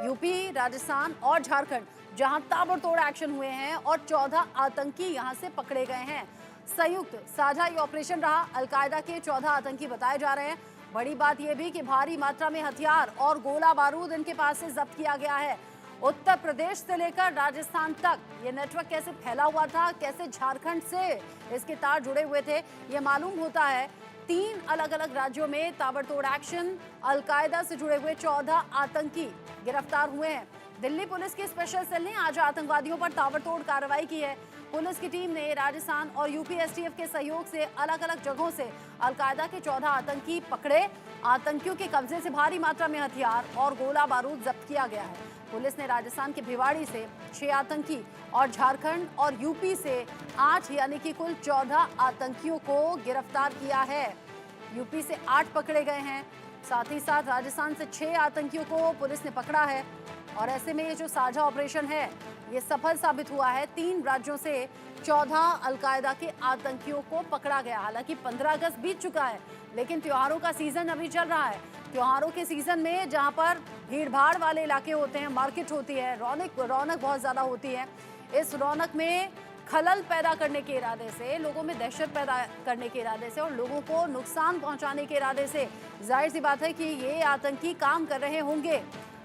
UP, Rajasthan और झारखंड, जहां ताबड़तोड़ एक्शन हुए हैं और 14 आतंकी यहां से पकड़े गए हैं। संयुक्त साझा ये ऑपरेशन रहा। अलकायदा के 14 आतंकी बताए जा रहे हैं। बड़ी बात यह भी कि भारी मात्रा में हथियार और गोला बारूद इनके पास से जब्त किया गया है। उत्तर प्रदेश से लेकर राजस्थान तक ये नेटवर्क कैसे फैला हुआ था, कैसे झारखंड से इसके तार जुड़े हुए थे, ये मालूम होता है। 3 अलग अलग राज्यों में ताबड़तोड़ एक्शन, अलकायदा से जुड़े हुए 14 आतंकी गिरफ्तार हुए हैं। दिल्ली पुलिस की स्पेशल सेल ने आज आतंकवादियों पर ताबड़तोड़ कार्रवाई की है। पुलिस की टीम ने राजस्थान और यूपी एसटीएफ के सहयोग से अलग अलग जगहों से अलकायदा के 14 आतंकी पकड़े। आतंकियों के कब्जे से भारी मात्रा में हथियार और गोला बारूद जब्त किया गया है। पुलिस ने राजस्थान के भिवाड़ी से 6 आतंकी और झारखंड और यूपी से 8 यानी कि कुल 14 आतंकियों को गिरफ्तार किया है। यूपी से 8 पकड़े गए हैं, साथ ही साथ राजस्थान से 6 आतंकियों को पुलिस ने पकड़ा है। और ऐसे में ये जो साझा ऑपरेशन है ये सफल साबित हुआ है। 3 राज्यों से 14 अलकायदा के आतंकियों को पकड़ा गया। हालांकि 15 अगस्त बीत चुका है, लेकिन त्योहारों का सीजन अभी चल रहा है। त्योहारों के सीजन में जहां पर भीड़ भाड़ वाले इलाके होते हैं, मार्केट होती है, रौनक बहुत ज्यादा होती है। इस रौनक में खलल पैदा करने के इरादे से, लोगों में दहशत पैदा करने के इरादे से और लोगों को नुकसान पहुंचाने के इरादे से जाहिर सी बात है कि ये आतंकी काम कर रहे होंगे।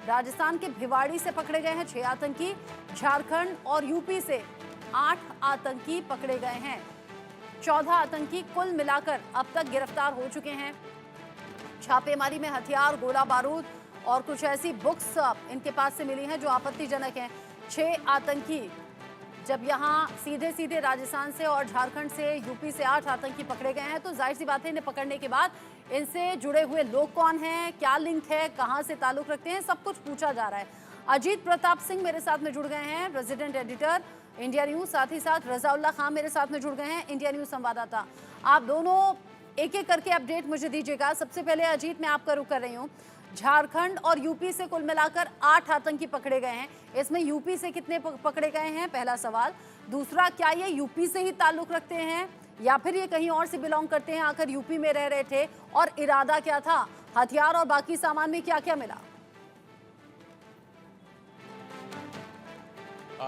राजस्थान के भिवाड़ी से पकड़े गए हैं 6 आतंकी, झारखंड और यूपी से 8 आतंकी पकड़े गए हैं। 14 आतंकी कुल मिलाकर अब तक गिरफ्तार हो चुके हैं। छापेमारी में हथियार, गोला बारूद और कुछ ऐसी बुक्स इनके पास से मिली हैं जो आपत्तिजनक हैं। 6 आतंकी जब यहाँ सीधे सीधे राजस्थान से और झारखंड से, यूपी से 8 आतंकी पकड़े गए हैं, तो जाहिर सी बात है इन्हें पकड़ने के बाद इनसे जुड़े हुए लोग कौन हैं, क्या लिंक है, कहाँ से ताल्लुक रखते हैं, सब कुछ पूछा जा रहा है। अजीत प्रताप सिंह मेरे साथ में जुड़ गए हैं, रेजिडेंट एडिटर इंडिया न्यूज, साथ ही साथ रजाउल्ला खान मेरे साथ में जुड़ गए हैं, इंडिया न्यूज संवाददाता। आप दोनों एक एक करके अपडेट मुझे दीजिएगा। सबसे पहले अजीत, मैं आपका रुख कर रही हूँ। झारखंड और यूपी से कुल मिलाकर 8 आतंकी पकड़े गए हैं। इसमें यूपी से कितने पकड़े गए हैं, पहला सवाल। दूसरा, क्या ये यूपी से ही ताल्लुक रखते हैं या फिर ये कहीं और से बिलोंग करते हैं, आकर यूपी में रह रहे थे, और इरादा क्या था, हथियार और बाकी सामान में क्या क्या मिला?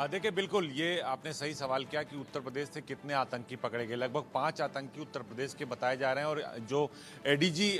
देखिए, बिल्कुल ये आपने सही सवाल किया कि उत्तर प्रदेश से कितने आतंकी पकड़े गए। लगभग 5 आतंकी उत्तर प्रदेश के बताए जा रहे हैं। और जो एडीजी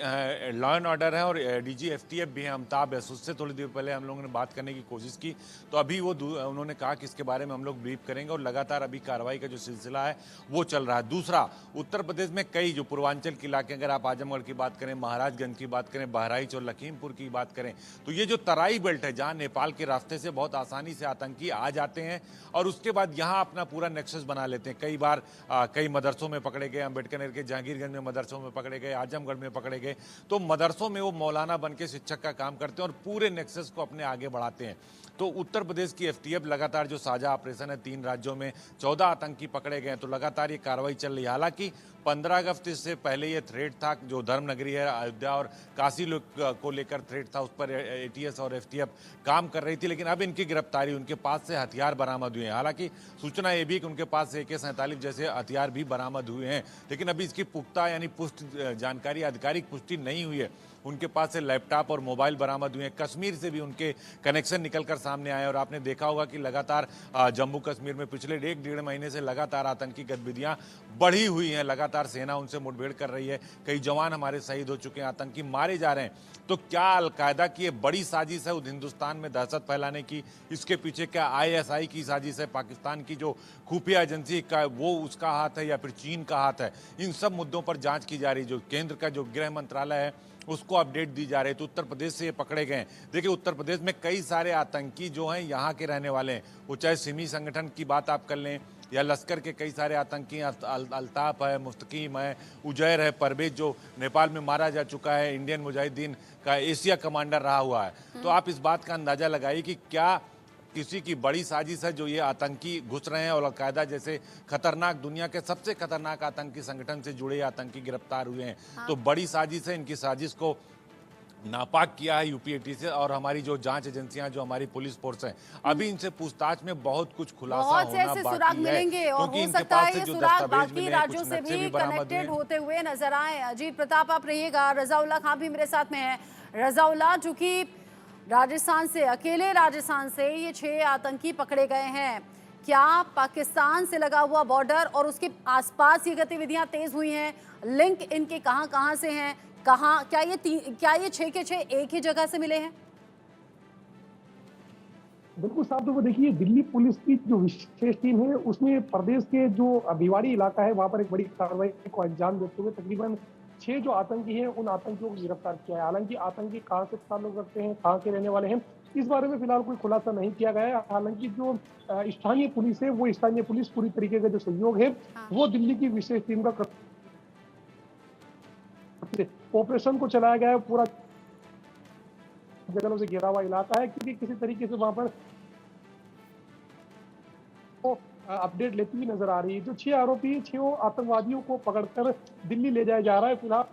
लॉ एंड ऑर्डर है और एडीजी एफटीएफ भी है, अमिताभ है, उससे थोड़ी देर पहले हम लोगों ने बात करने की कोशिश की, तो अभी वो उन्होंने कहा कि इसके बारे में हम लोग ब्रीफ करेंगे और लगातार अभी कार्रवाई का जो सिलसिला है वो चल रहा है। दूसरा, उत्तर प्रदेश में कई जो पूर्वांचल के इलाके, अगर आप आजमगढ़ की बात करें, महाराजगंज की बात करें, बहराइच और लखीमपुर की बात करें, तो ये जो तराई बेल्ट है जहाँ नेपाल के रास्ते से बहुत आसानी से आतंकी आ जाते हैं और उसके बाद यहाँ अपना पूरा नेक्सस बना लेते हैं। कई बार कई मदरसों में पकड़े गए, अम्बेडकर नगर के जहांगीरगंज में मदरसों में पकड़े गए, आजमगढ़ में पकड़े गए। तो मदरसों में वो मौलाना बन के शिक्षक का काम करते हैं और पूरे नेक्सस को अपने आगे बढ़ाते हैं। तो उत्तर प्रदेश की एफटीएफ लगातार जो साझा ऑपरेशन है, 3 राज्यों में 14 आतंकी पकड़े गए हैं, तो लगातार ये कार्रवाई चल रही है। हालांकि 15 अगस्त से पहले ये थ्रेट था, जो धर्म नगरी है अयोध्या और काशी को लेकर थ्रेट था, उस पर एटीएस और एफटीएफ काम कर रही थी। लेकिन अब इनकी गिरफ्तारी, उनके पास से हथियार बरामद हुए हैं। हालांकि सूचना ये भी कि उनके पास से AK-47 जैसे हथियार भी बरामद हुए हैं, लेकिन अभी इसकी पुख्ता यानी पुष्ट जानकारी, आधिकारिक पुष्टि नहीं हुई है। उनके पास से लैपटॉप और मोबाइल बरामद हुए हैं। कश्मीर से भी उनके कनेक्शन निकलकर सामने आए और आपने देखा होगा कि लगातार जम्मू कश्मीर में पिछले 1-1.5 महीने से लगातार आतंकी गतिविधियां बढ़ी हुई हैं। लगातार सेना उनसे मुठभेड़ कर रही है। कई जवान हमारे शहीद हो चुके हैं, आतंकी मारे जा रहे हैं। तो क्या अलकायदा की ये बड़ी साजिश है हिंदुस्तान में दहशत फैलाने की? इसके पीछे क्या ISI की साजिश है, पाकिस्तान की जो खुफिया एजेंसी का वो उसका हाथ है या फिर चीन का हाथ है? इन सब मुद्दों पर जांच की जा रही है। जो केंद्र का जो गृह मंत्रालय है उसको अपडेट दी जा रही है। तो उत्तर प्रदेश से ये पकड़े गए हैं। देखिए, उत्तर प्रदेश में कई सारे आतंकी जो हैं यहाँ के रहने वाले हैं। वो चाहे सिमी संगठन की बात आप कर लें या लश्कर के कई सारे आतंकी, अल्ताफ है, मुस्तकीम है, उजैर है, परवेज जो नेपाल में मारा जा चुका है, इंडियन मुजाहिदीन का एशिया कमांडर रहा हुआ है। तो आप इस बात का अंदाजा लगाइए कि क्या किसी की बड़ी साजिश है जो ये आतंकी घुस रहे हैं और अलकायदा जैसे खतरनाक, दुनिया के सबसे खतरनाक आतंकी संगठन से जुड़े आतंकी गिरफ्तार हुए हैं। तो बड़ी साजिश है। इनकी साजिश को नापाक किया है यूपीएटी से और हमारी जो जांच एजेंसियां, जो हमारी पुलिस फोर्स है, अभी इनसे पूछताछ में बहुत कुछ खुलासा होना बाकी है, क्योंकि इनके पास से जो दस्तावेज मिले हैं, कुछ नक्शे भी बरामद हुए होते हुए नजर आए। अजीत प्रताप आप रहिएगा, रजाउल्ला खान भी मेरे साथ में है। रजाउल्ला, चूंकि राजस्थान से, अकेले राजस्थान से ये 6 आतंकी पकड़े गए हैं। क्या पाकिस्तान से लगा हुआ बॉर्डर और उसके आसपास ये गतिविधियां तेज हुई हैं? लिंक इनके कहां कहां से हैं? कहां क्या ये 6 के 6 एक ही जगह से मिले हैं? बिल्कुल साहब, तो वो देखिए, दिल्ली पुलिस की जो विशेष टीम है उसने प्रदेश के जो भिवाड़ी इलाका है वहां पर एक बड़ी कार्रवाई को अंजाम देते हुए तकरीबन 6 जो आतंकी हैं उन आतंकियों को गिरफ्तार किया है। हालांकि आतंकी कहां से ताल्लुक रखते हैं, कहां के रहने वाले हैं, इस बारे में फिलहाल कोई खुलासा नहीं किया गया है। हालांकि जो स्थानीय पुलिस है, वो स्थानीय पुलिस पूरी तरीके का जो सहयोग है हाँ। वो दिल्ली की विशेष टीम का ऑपरेशन को चलाया गया है। पूरा जंगलों से घिरा हुआ इलाका है, क्योंकि किसी तरीके से वहां पर अपडेट लेती हुई नजर आ रही है। जो 6 आरोपी, 6 आतंकवादियों को पकड़कर दिल्ली ले जाया जा रहा है। फिलहाल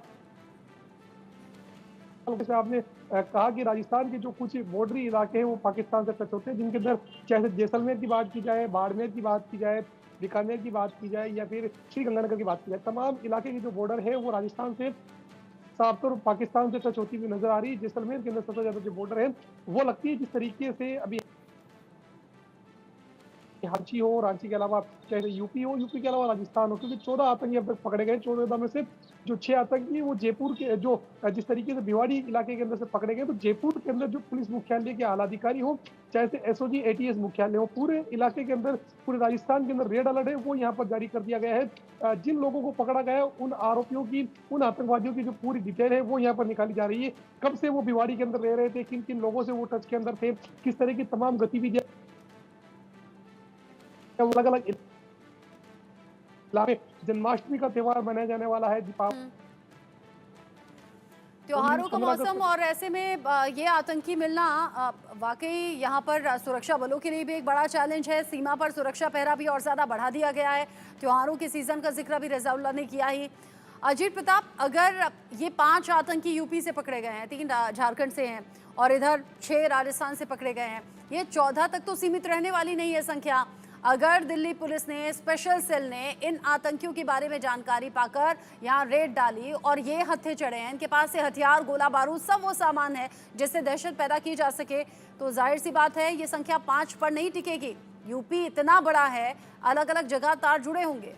जैसे आपने कहा कि राजस्थान के जो कुछ बॉर्डरी इलाके हैं वो पाकिस्तान से टच होते हैं, जिनके अंदर चाहे जैसलमेर की बात की जाए, बाड़मेर की बात की जाए, बीकानेर की बात की जाए या फिर श्रीगंगानगर की बात की जाए, तमाम इलाके की जो बॉर्डर है वो राजस्थान से साफ तौर पाकिस्तान से टच होती हुई नजर आ रही है। जैसलमेर के अंदर सबसे ज्यादा जो बॉर्डर है वो लगती है। जिस तरीके से अभी रांची हो, रांची के अलावा चाहे यूपी हो, यूपी के अलावा राजस्थान हो, क्योंकि 14 आतंकी अब तक पकड़े गए। 14 में से जो 6 आतंकी वो जयपुर के, जो जिस तरीके से भिवाड़ी इलाके के अंदर से पकड़े गए, तो जयपुर के अंदर जो पुलिस मुख्यालय के आला अधिकारी हो, चाहे से एसओजी एटीएस मुख्यालय हो, पूरे इलाके के अंदर, पूरे राजस्थान के अंदर रेड अलर्ट है वो यहाँ पर जारी कर दिया गया है। जिन लोगों को पकड़ा गया है उन आरोपियों की, उन आतंकवादियों की जो पूरी डिटेल है वो यहाँ पर निकाली जा रही है। कब से वो भिवाड़ी के अंदर रह रहे थे, किन किन लोगों से वो टच के अंदर थे, किस तरह की तमाम गतिविधियां अलग अलग इलाके। जन्माष्टमी का त्योहार मनाया जाने वाला है, दीपावली, त्योहारों का मौसम, और ऐसे में ये आतंकी मिलना वाकई यहाँ पर सुरक्षा बलों के लिए भी एक बड़ा चैलेंज है। सीमा पर सुरक्षा पहरा भी और ज्यादा बढ़ा दिया गया है। त्योहारों के सीजन का जिक्र भी रज़ाउल्लाह ने किया ही। अजीत प्रताप, अगर ये 5 आतंकी यूपी से पकड़े गए हैं, 3 झारखंड से हैं और इधर 6 राजस्थान से पकड़े गए हैं, ये 14 तक तो सीमित रहने वाली नहीं है संख्या। अगर दिल्ली पुलिस ने, स्पेशल सेल ने इन आतंकियों के बारे में जानकारी पाकर यहाँ रेड डाली और ये हत्थे चढ़े हैं, इनके पास से हथियार, गोला बारूद, सब वो सामान है जिससे दहशत पैदा की जा सके, तो जाहिर सी बात है ये संख्या 5 पर नहीं टिकेगी। यूपी इतना बड़ा है, अलग अलग जगह तार जुड़े होंगे।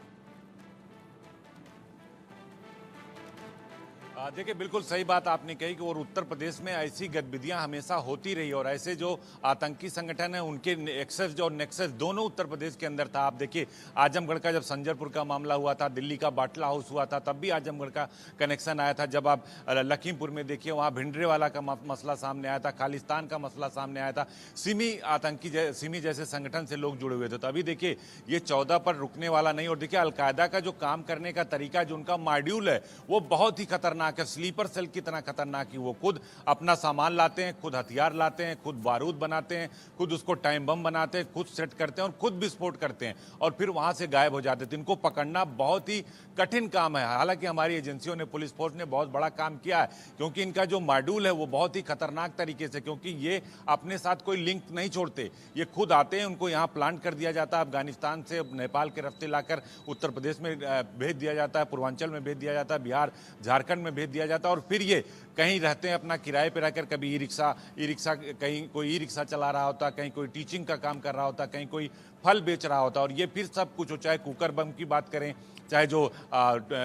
देखिए, बिल्कुल सही बात आपने कही कि और उत्तर प्रदेश में ऐसी गतिविधियां हमेशा होती रही और ऐसे जो आतंकी संगठन है उनके एक्सेस जो नेक्सस दोनों उत्तर प्रदेश के अंदर था। आप देखिए, आजमगढ़ का जब संजरपुर का मामला हुआ था, दिल्ली का बाटला हाउस हुआ था, तब भी आजमगढ़ का कनेक्शन आया था। जब आप लखीमपुर में देखिए, वहाँ भिंडरेवाला का मसला सामने आया था, खालिस्तान का मसला सामने आया था, सिमी जैसे संगठन से लोग जुड़े हुए थे। तो अभी देखिए, ये 14 पर रुकने वाला नहीं। और देखिए, अलकायदा का जो काम करने का तरीका, जो उनका मॉड्यूल है, वो बहुत ही खतरनाक, स्लीपर सेल की तरह खतरनाक है। वो खुद अपना सामान लाते हैं, खुद हथियार लाते हैं, खुद बारूद बनाते हैं, खुद उसको टाइम बम बनाते हैं, खुद सेट करते हैं और खुद विस्फोट करते हैं और फिर वहां से गायब हो जाते थे। इनको पकड़ना बहुत ही कठिन काम है। हालांकि हमारी एजेंसियों ने, पुलिस फोर्स ने बहुत बड़ा काम किया है, क्योंकि इनका जो मॉड्यूल है वो बहुत ही खतरनाक तरीके से, क्योंकि ये अपने साथ कोई लिंक नहीं छोड़ते, ये खुद आते हैं, उनको यहाँ प्लांट कर दिया जाता है, अफगानिस्तान से नेपाल के रास्ते लाकर उत्तर प्रदेश में भेज दिया जाता है, पूर्वांचल में भेज दिया जाता है, बिहार झारखंड में भेज दिया जाता है और फिर ये कहीं रहते हैं अपना किराए पे रहकर। कभी ई रिक्शा कहीं कोई ई रिक्शा चला रहा होता, कहीं कोई टीचिंग का काम कर रहा होता, कहीं कोई फल बेच रहा होता, और ये फिर सब कुछ हो, चाहे कुकर बम की बात करें, चाहे जो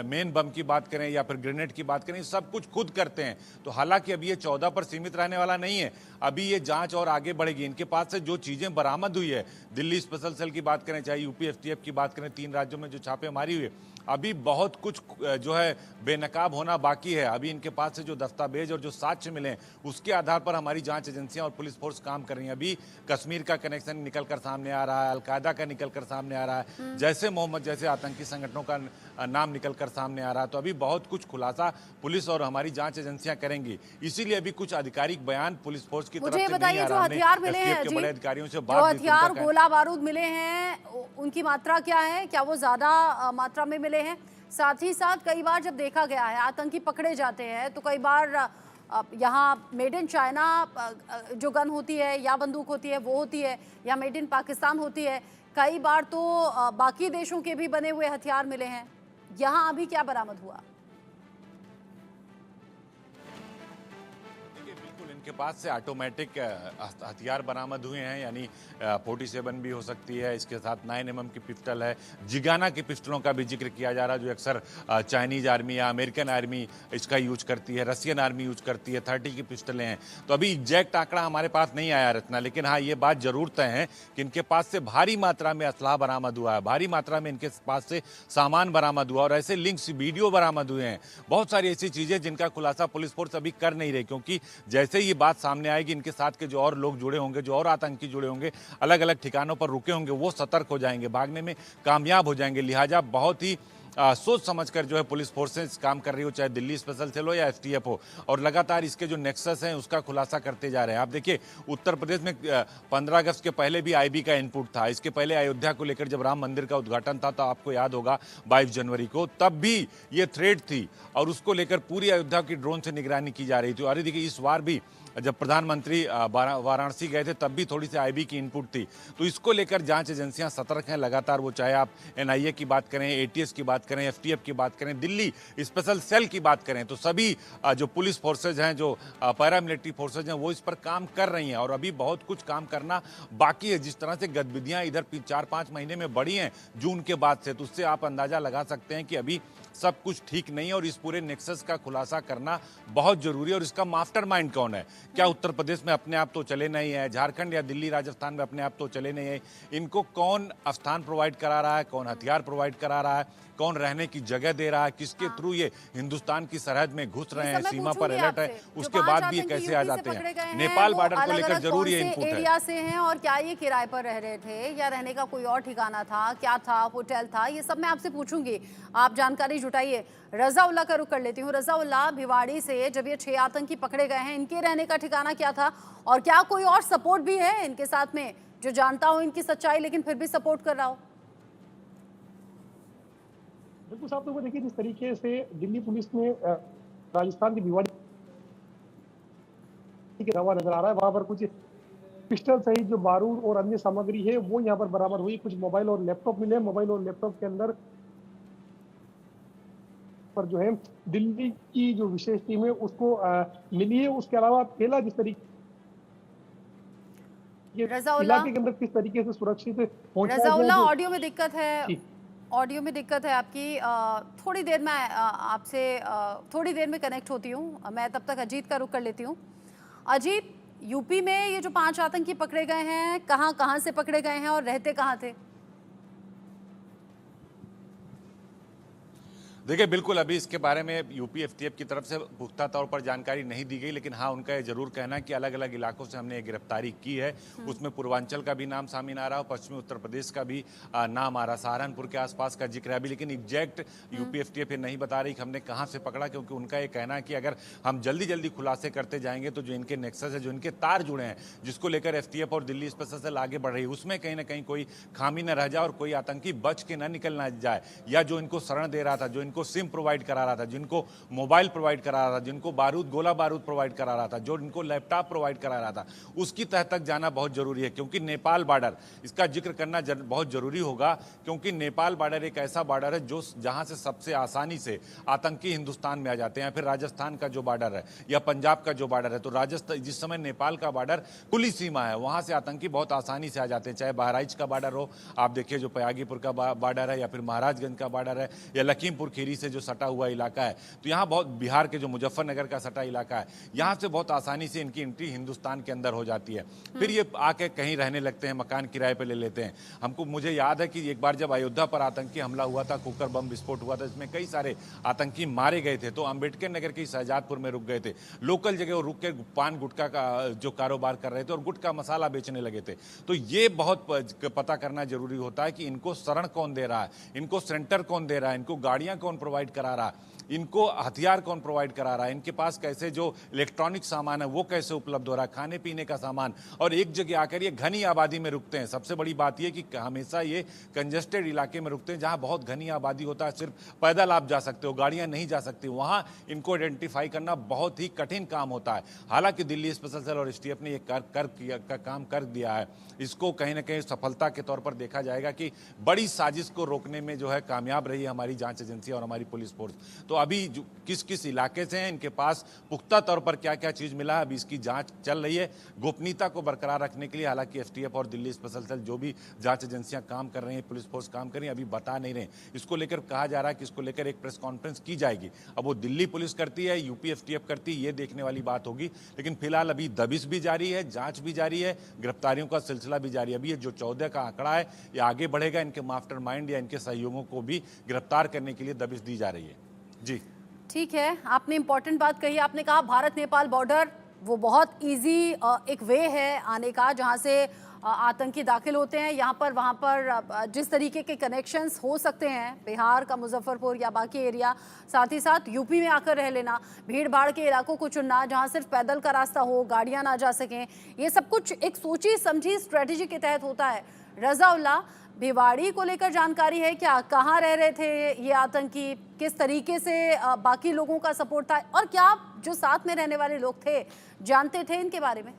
मेन बम की बात करें या फिर ग्रेनेड की बात करें, सब कुछ खुद करते हैं। तो हालांकि अभी ये 14 पर सीमित रहने वाला नहीं है, अभी ये जांच और आगे बढ़ेगी। इनके पास से जो चीजें बरामद हुई है, दिल्ली स्पेशल सेल की बात करें, चाहे यूपी एफटीएफ की बात करें, 3 राज्यों में जो छापेमारी हुई है, अभी बहुत कुछ जो है बेनकाब होना बाकी है। अभी इनके पास से जो दस्तावेज और जो साक्ष्य मिले हैं, उसके आधार पर हमारी जांच एजेंसियां और पुलिस फोर्स काम कर रही हैं। अभी कश्मीर का कनेक्शन निकल कर सामने आ रहा है, अलकायदा का निकल कर सामने आ रहा है, जैसे मोहम्मद जैसे आतंकी संगठनों का नाम निकल कर सामने आ रहा है। तो अभी बहुत कुछ खुलासा पुलिस और हमारी जांच एजेंसियां करेंगी, इसीलिए अभी कुछ आधिकारिक बयान पुलिस फोर्स की तरफ से नहीं आ रहा। हथियार मिले हैं, बड़े अधिकारियों से जो हथियार, गोला बारूद मिले हैं, उनकी मात्रा क्या है? क्या वो ज्यादा मात्रा में मिले हैं? साथ ही साथ कई बार जब देखा गया है आतंकी पकड़े जाते हैं तो कई बार यहाँ मेड इन चाइना जो गन होती है या बंदूक होती है वो होती है, या मेड इन पाकिस्तान होती है। कई बार तो बाकी देशों के भी बने हुए हथियार मिले हैं। यहाँ अभी क्या बरामद हुआ? उनके पास से ऑटोमेटिक हथियार बरामद हुए हैं, यानी 47 भी हो सकती है, इसके साथ 9mm की पिस्टल है, जिगाना की पिस्टलों का भी जिक्र किया जा रहा है जो अक्सर चाइनीज आर्मी या अमेरिकन आर्मी इसका यूज करती है, रशियन आर्मी यूज करती है। 30 की पिस्टलें हैं। तो अभी एग्जैक्ट आंकड़ा हमारे पास नहीं आया रत्ना, लेकिन हाँ ये बात जरूर तय है कि इनके पास से भारी मात्रा में असलाह बरामद हुआ है, भारी मात्रा में इनके पास से सामान बरामद हुआ और ऐसे लिंक्स वीडियो बरामद हुए हैं। बहुत सारी ऐसी चीजें जिनका खुलासा पुलिस फोर्स अभी कर नहीं रही, क्योंकि जैसे ही ये बात सामने आएगी इनके साथ के जो और लोग जुड़े होंगे, जो और आतंकी जुड़े होंगे, अलग अलग ठिकानों पर रुके होंगे, वो सतर्क हो जाएंगे, भागने में कामयाब हो जाएंगे। लिहाजा बहुत ही सोच समझकर जो है पुलिस फोर्सेस काम कर रही हो, चाहे दिल्ली स्पेशल सेल हो या एसटीएफ हो, और लगातार इसके जो नेक्सस हैं उसका खुलासा करते जा रहे हैं। आप देखिए उत्तर प्रदेश में 15 अगस्त के पहले भी आईबी का इनपुट था। इसके पहले अयोध्या को लेकर जब राम मंदिर का उद्घाटन था तो आपको याद होगा 22 जनवरी को, तब भी ये थ्रेट थी और उसको लेकर पूरी अयोध्या की ड्रोन से निगरानी की जा रही थी। और देखिए इस बार भी जब प्रधानमंत्री वाराणसी गए थे तब भी थोड़ी सी आईबी की इनपुट थी। तो इसको लेकर जांच एजेंसियां सतर्क हैं लगातार, वो चाहे आप एनआईए की बात करें, एटीएस की बात करें, एफटीएफ की बात करें, दिल्ली स्पेशल सेल की बात करें, तो सभी जो पुलिस फोर्सेज हैं, जो पैरामिलिट्री फोर्सेज हैं, वो इस पर काम कर रही हैं और अभी बहुत कुछ काम करना बाकी है। जिस तरह से गतिविधियां इधर 4-5 महीने में बढ़ी हैं जून के बाद से, तो उससे आप अंदाजा लगा सकते हैं कि अभी सब कुछ ठीक नहीं है और इस पूरे नेक्सस का खुलासा करना बहुत जरूरी है। और इसका मास्टरमाइंड कौन है? क्या उत्तर प्रदेश में अपने आप तो चले नहीं है, झारखंड या दिल्ली राजस्थान में अपने आप तो चले नहीं है, इनको कौन स्थान प्रोवाइड करा रहा है, कौन हथियार प्रोवाइड करा रहा है, कौन रहने की जगह दे रहा है, किसके थ्रू ये हिंदुस्तान की सरहद में घुस रहे हैं, सीमा पर अलर्ट है, उसके बाद भी ये कैसे आ जाते हैं? नेपाल बॉर्डर को लेकर जरूर ये इनपुट है। एरिया से हैं और क्या ये किराए पर रह रहे थे या रहने का कोई और ठिकाना था, क्या था, होटल था, ये सब मैं आपसे पूछूंगी, आप जानकारी जुटाइए। रजाउल्लाह का रुख कर लेती हूँ। रजाउल्लाह, भिवाड़ी से जब ये 6 आतंकी पकड़े गए हैं, इनके रहने का ठिकाना क्या था और क्या कोई और सपोर्ट भी है इनके साथ में जो जानता हो इनकी सच्चाई लेकिन फिर भी सपोर्ट कर रहा हो? बिल्कुल साहब, तो देखिए जिस तरीके से दिल्ली पुलिस ने राजस्थान की भिवाड़ी के अलावा नजर आ रहा है, वहां पर कुछ पिस्टल सहित जो बारूद और अन्य सामग्री है वो यहाँ पर बरामद हुई। कुछ मोबाइल और लैपटॉप मिले। मोबाइल और लैपटॉप के अंदर पर जो है दिल्ली की जो विशेष टीम है उसको मिली है। उसके अलावा पहला जिस तरीके इलाके के अंदर किस तरीके से सुरक्षित रजाउल्लाह, ऑडियो में दिक्कत है, ऑडियो में दिक्कत है आपकी। थोड़ी देर में आपसे थोड़ी देर में कनेक्ट होती हूँ मैं, तब तक अजीत का रुख कर लेती हूँ। अजीत, यूपी में ये जो 5 आतंकी पकड़े गए हैं, कहाँ कहाँ से पकड़े गए हैं और रहते कहाँ थे? देखिए बिल्कुल अभी इसके बारे में यूपी एफटीएफ की तरफ से पुख्ता तौर पर जानकारी नहीं दी गई, लेकिन हाँ उनका ये जरूर कहना है कि अलग अलग इलाकों से हमने गिरफ्तारी की है। उसमें पूर्वांचल का भी नाम सामने आ रहा है, पश्चिमी उत्तर प्रदेश का भी नाम आ रहा, सहारनपुर के आसपास का जिक्र है अभी, लेकिन एग्जैक्ट यूपी एफटीएफ ये नहीं बता रही कि हमने कहाँ से पकड़ा, क्योंकि उनका ये कहना है कि अगर हम जल्दी जल्दी खुलासे करते जाएंगे तो जो इनके नेक्सस है, जो इनके तार जुड़े हैं, जिसको लेकर एफटीएफ और दिल्ली स्पेशल सेल आगे बढ़ रही है, उसमें कहीं ना कहीं कोई खामी न रह जाए और कोई आतंकी बच के न निकलना जाए, या जो इनको शरण दे रहा था, जो इनको सिम प्रोवाइड करा रहा था, जिनको मोबाइल प्रोवाइड करा रहा था, जिनको बारूद गोला बारूद प्रोवाइड करा रहा था, जो इनको लैपटॉप प्रोवाइड करा रहा था, उसकी तह तक जाना बहुत जरूरी है। क्योंकि नेपाल बॉर्डर, इसका जिक्र करना बहुत जरूरी होगा, क्योंकि नेपाल बॉर्डर एक ऐसा बॉर्डर है जो जहां से सबसे आसानी से आतंकी हिंदुस्तान में आ जाते हैं। फिर राजस्थान का जो बॉर्डर है या पंजाब का जो बॉर्डर है, तो राजस्थान जिस समय नेपाल का बॉर्डर खुली सीमा है, वहां से आतंकी बहुत आसानी से आ जाते हैं। चाहे बहराइच का बॉर्डर हो, आप देखिए जो पयागीपुर का बॉर्डर है, या फिर महाराजगंज का बॉर्डर है, या लखीमपुर खीरी से जो सटा हुआ इलाका है, तो यहाँ बहुत बिहार के जो मुजफ्फरनगर का सटा इलाका है, यहाँ से बहुत आसानी से इनकी एंट्री हिंदुस्तान के अंदर हो जाती है। फिर ये आके कहीं रहने लगते हैं, मकान किराए पे ले लेते हैं। मुझे याद है कि एक बार जब अयोध्या पर आतंकी हमला हुआ था, कुकर बम विस्फोट हुआ था, इसमें कई सारे आतंकी मारे गए थे, तो अंबेडकर नगर के शहजादपुर में रुक गए थे, लोकल जगह रुक के पान गुटखा का जो कारोबार कर रहे थे और गुटखा मसाला बेचने लगे थे। तो ये बहुत पता करना जरूरी होता है कि इनको शरण कौन दे रहा है, इनको सेंटर कौन दे रहा है, इनको गाड़ियां कौन प्रोवाइड करा रहा है, इनको हथियार कौन प्रोवाइड करा रहा है, इनके पास कैसे जो इलेक्ट्रॉनिक सामान है वो कैसे उपलब्ध हो रहा है, खाने पीने का सामान, और एक जगह आकर ये घनी आबादी में रुकते हैं। सबसे बड़ी बात ये कि हमेशा ये कंजेस्टेड इलाके में रुकते हैं जहां बहुत घनी आबादी होता है, सिर्फ पैदल आप जा सकते हो, गाड़ियां नहीं जा सकती, वहां इनको आइडेंटिफाई करना बहुत ही कठिन काम होता है। हालांकि दिल्ली स्पेशल सेल और एसटीएफ ने ये काम कर दिया है। इसको कहीं ना कहीं सफलता के तौर पर देखा जाएगा कि बड़ी साजिश को रोकने में जो है कामयाब रही है हमारी जांच एजेंसी और और हमारी पुलिस फोर्स। तो अभी किस किस इलाके से हैं, इनके पास पुख्ता तौर पर क्या क्या चीज़ मिला है, अभी इसकी जांच चल रही है। गोपनीयता को बरकरार रखने के लिए हालांकि एसटीएफ और दिल्ली स्पेशल सेल जो भी जांच एजेंसियां काम कर रही हैं, पुलिस फोर्स काम कर रही है, अभी बता नहीं रहे। इसको लेकर कहा जा रहा है कि इसको लेकर एक प्रेस कॉन्फ्रेंस की जाएगी। अब वो दिल्ली पुलिस करती है, यूपी एसटीएफ करती है, ये देखने वाली बात होगी। लेकिन फिलहाल अभी दबिश भी जारी है, जांच भी जारी है, गिरफ्तारियों का सिलसिला भी जारी है। अभी ये जो 14 का आंकड़ा है ये आगे बढ़ेगा, इनके मास्टरमाइंड या इनके सहयोगों को भी गिरफ्तार करने के लिए दबिश दी जा रही है। जी ठीक है, आपने इंपॉर्टेंट बात कही। आपने कहा भारत नेपाल बॉर्डर वो बहुत इजी एक वे है आने का, जहां से आतंकी दाखिल होते हैं यहाँ पर वहाँ पर जिस तरीके के कनेक्शंस हो सकते हैं, बिहार का मुजफ्फरपुर या बाकी एरिया, साथ ही साथ यूपी में आकर रह लेना, भीड़ भाड़ के इलाकों को चुनना जहाँ सिर्फ पैदल का रास्ता हो, गाड़ियाँ ना जा सकें, ये सब कुछ एक सोची समझी स्ट्रेटेजी के तहत होता है। रज़ाउल्लाह, भिवाड़ी को लेकर जानकारी है क्या? कहाँ रह रहे थे ये आतंकी, किस तरीके से बाकी लोगों का सपोर्ट था, और क्या जो साथ में रहने वाले लोग थे जानते थे इनके बारे में?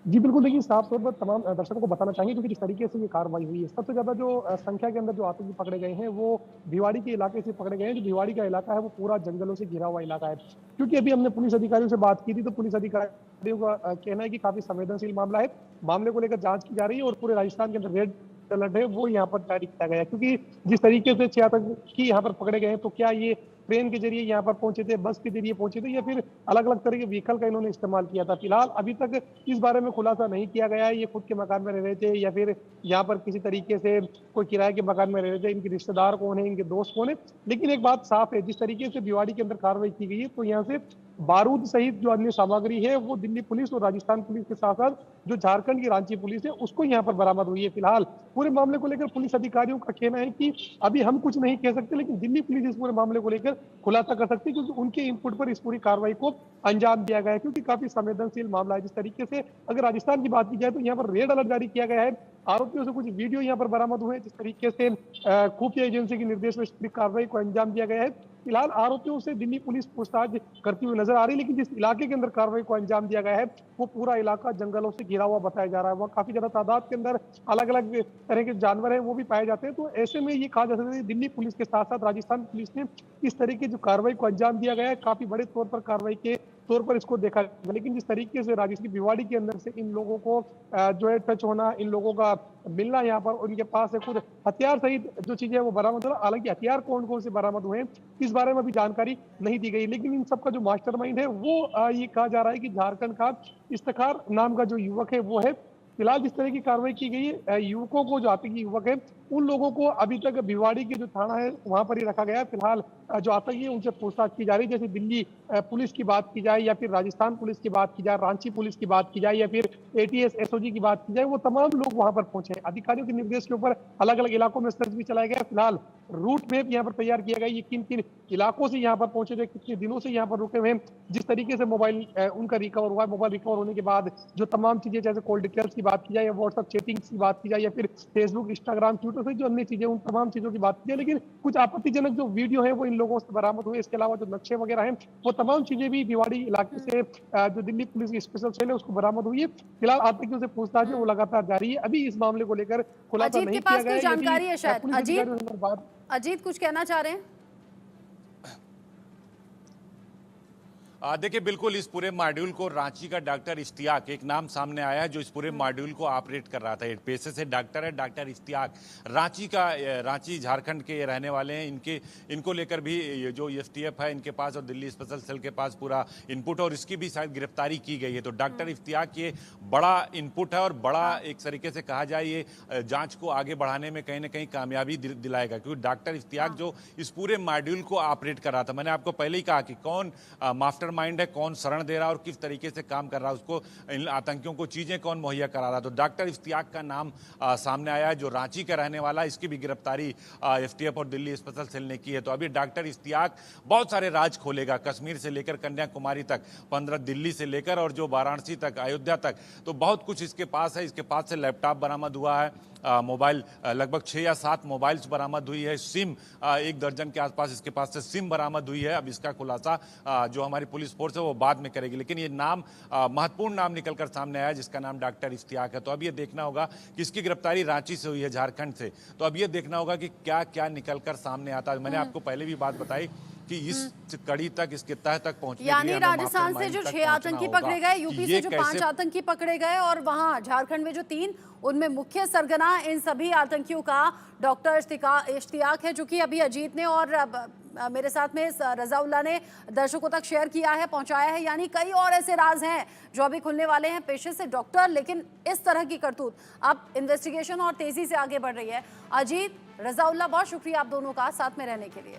जी बिल्कुल, देखिए साफ तौर पर तमाम दर्शकों को बताना चाहेंगे, क्योंकि जिस तरीके से ये कार्रवाई हुई है, सबसे ज़्यादा जो संख्या के अंदर जो आतंकी पकड़े गए हैं वो भिवाड़ी के इलाके से पकड़े गए हैं। जो भिवाड़ी का इलाका है वो पूरा जंगलों से घिरा हुआ इलाका है। क्योंकि अभी हमने पुलिस अधिकारियों से बात की थी, तो पुलिस अधिकारियों का कहना है कि काफ़ी संवेदनशील मामला है, मामले को लेकर जाँच की जा रही है और पूरे राजस्थान के अंदर रेड अलर्ट है वो यहाँ पर जारी किया गया है। क्योंकि जिस तरीके से 6 आतंकी यहाँ पर पकड़े गए हैं, तो क्या ये ट्रेन के जरिए यहाँ पर पहुंचे थे, बस के जरिए पहुंचे थे, या फिर अलग अलग तरह के व्हीकल का इन्होंने इस्तेमाल किया था? फिलहाल अभी तक इस बारे में खुलासा नहीं किया गया है। ये खुद के मकान में रह रहे थे या फिर यहाँ पर किसी तरीके से कोई किराए के मकान में रह रहे थे, इनके रिश्तेदार कौन है, इनके दोस्त कौन है। लेकिन एक बात साफ है, जिस तरीके से भिवाड़ी के अंदर कार्रवाई की गई है, तो यहाँ से बारूद सहित जो अन्य सामग्री है वो दिल्ली पुलिस और राजस्थान पुलिस के साथ साथ जो झारखंड की रांची पुलिस है उसको यहाँ पर बरामद हुई है। फिलहाल पूरे मामले को लेकर पुलिस अधिकारियों का कहना है कि अभी हम कुछ नहीं कह सकते, लेकिन दिल्ली पुलिस इस पूरे मामले को लेकर खुलासा कर सकती है, क्योंकि उनके इनपुट पर इस पूरी कार्रवाई को अंजाम दिया गया है। क्योंकि काफी संवेदनशील मामला है। जिस तरीके से अगर राजस्थान की बात की जाए तो यहाँ पर रेड अलर्ट जारी किया गया है, आरोपियों से कुछ वीडियो यहाँ पर बरामद हुए, जिस तरीके से खुफिया एजेंसी के निर्देश में इस पूरी कार्रवाई को अंजाम दिया गया है। फिलहाल आरोपियों से दिल्ली पुलिस पूछताछ करती हुई नजर आ रही है, लेकिन जिस इलाके के अंदर कार्रवाई को अंजाम दिया गया है वो पूरा इलाका जंगलों से घिरा हुआ बताया जा रहा है। वहाँ काफी ज्यादा तादाद के अंदर अलग अलग तरह के जानवर हैं वो भी पाए जाते हैं। तो ऐसे में ये कहा जा सकता है कि दिल्ली पुलिस के साथ साथ राजस्थान पुलिस ने इस तरह की जो कार्रवाई को अंजाम दिया गया है, काफी बड़े तौर पर कार्रवाई के तौर पर इसको देखा जाएगा। लेकिन जिस तरीके से राजस्थान की भिवाड़ी के अंदर से इन लोगों को जो है टच होना, इन लोगों का मिलना, यहाँ पर उनके पास से कुछ हथियार सहित जो चीजें वो बरामद हो, हालांकि हथियार कौन कौन से बरामद हुए हैं इस बारे में अभी जानकारी नहीं दी गई। लेकिन इन सब का जो मास्टरमाइंड है वो ये कहा जा रहा है कि झारखंड का इफ्तिखार नाम का जो युवक है वो है। फिलहाल जिस तरह की कार्रवाई की गई है, युवकों को, जो आतंकी युवक है उन लोगों को अभी तक भिवाड़ी के जो थाना है वहां पर ही रखा गया है। फिलहाल जो आतंकी है उनसे पूछताछ की जा रही है। जैसे दिल्ली पुलिस की बात की जाए या फिर राजस्थान पुलिस की बात की जाए, रांची पुलिस की बात की जाए या फिर एटीएस एसओजी की बात की जाए, वो तमाम लोग वहां पर पहुंचे हैं। अधिकारियों के निर्देश के ऊपर अलग अलग इलाकों में सर्च भी चलाया गया। फिलहाल रूट मैप यहाँ पर तैयार किया गया, ये किन किन इलाकों से यहाँ पर पहुंचे थे, कितने दिनों से यहाँ पर रुके हुए हैं, जिस तरीके से मोबाइल उनका रिकवर हुआ है, मोबाइल रिकवर होने के बाद जो तमाम चीजें, जैसे कॉल डिटेल्स की बात की जाए या व्हाट्सएप चैटिंग्स की बात की जाए या फिर फेसबुक, इंस्टाग्राम, ट्विटर से जो अन्य चीजें, उन तमाम चीजों की बात की जाए। लेकिन कुछ आपत्तिजनक जो वीडियो है वो इन लोगों से बरामद हुए। इसके अलावा जो नक्शे वगैरह हैं वो तमाम चीजें भी भिवाड़ी इलाके से जो दिल्ली पुलिस की स्पेशल सेल है उसको बरामद हुई है। फिलहाल आतंकियों से पूछताछ है वो लगातार जारी है। अभी इस मामले को लेकर खुलासा नहीं किया गया है। जानकारी है शायद अजीत कुछ कहना चाह रहे हैं? देखिए, बिल्कुल इस पूरे मॉड्यूल को रांची का डॉक्टर इश्तियाक, एक नाम सामने आया है जो इस पूरे मॉड्यूल को ऑपरेट कर रहा था। एक पेशे से डॉक्टर है, डॉक्टर इश्तियाक, रांची झारखंड के रहने वाले हैं। इनको लेकर भी ये जो एसटीएफ है इनके पास और दिल्ली स्पेशल सेल के पास पूरा इनपुट, और इसकी भी शायद गिरफ्तारी की गई है। तो डॉक्टर इश्तियाक ये बड़ा इनपुट है और बड़ा एक तरीके से कहा जाए ये जाँच को आगे बढ़ाने में कहीं ना कहीं कामयाबी दिलाएगा, क्योंकि डॉक्टर इश्तियाक जो इस पूरे मॉड्यूल को ऑपरेट कर रहा था, मैंने आपको पहले ही कहा कि कौन मास्टर माइंड है, कौन शरण दे रहा है और किस तरीके से काम कर रहा है, उसको इन आतंकियों को चीजें कौन मुहैया करा रहा है। तो डॉक्टर इश्तियाक का नाम सामने आया है, जो रांची का रहने वाला है। इसकी भी गिरफ्तारी एसटीएफ और दिल्ली स्पेशल सेल ने की है। तो अभी डॉक्टर इश्तियाक बहुत सारे राज खोलेगा, कश्मीर से लेकर कन्याकुमारी तक, 15 दिल्ली से लेकर और जो वाराणसी तक, अयोध्या तक, तो बहुत कुछ इसके पास है। इसके पास से लैपटॉप बरामद हुआ है, मोबाइल लगभग 6 या 7 मोबाइल्स बरामद हुई है, सिम 1 दर्जन के आसपास इसके पास से सिम बरामद हुई है। अब इसका खुलासा जो हमारी पुलिस फोर्स है वो बाद में करेगी, लेकिन ये नाम महत्वपूर्ण नाम निकलकर सामने आया जिसका नाम डॉक्टर इश्तियाक है। तो अब ये देखना होगा कि इसकी गिरफ्तारी रांची से हुई है, झारखंड से, तो अब ये देखना होगा कि क्या क्या निकलकर सामने आता है। मैंने आपको पहले भी बात बताई कि इस कड़ी तक, इसके तह तक पहुंचने के लिए यानी राजस्थान से जो 6 आतंकी पकड़े गए, यूपी से जो 5 आतंकी पकड़े गए और वहां झारखंड में जो 3, उनमें मुख्य सरगना इन सभी आतंकियों का डॉक्टर इश्तियाक है, जो कि अभी अजीत ने और मेरे साथ में रजाउल्लाह ने दर्शकों तक शेयर किया है, पहुंचाया है। यानी कई और ऐसे राज हैं जो अभी खुलने वाले हैं। पेशे से डॉक्टर, लेकिन इस तरह की करतूत। अब इन्वेस्टिगेशन और तेजी से आगे बढ़ रही है। अजीत, रजाउल्लाह, बहुत शुक्रिया आप दोनों का साथ में रहने के लिए।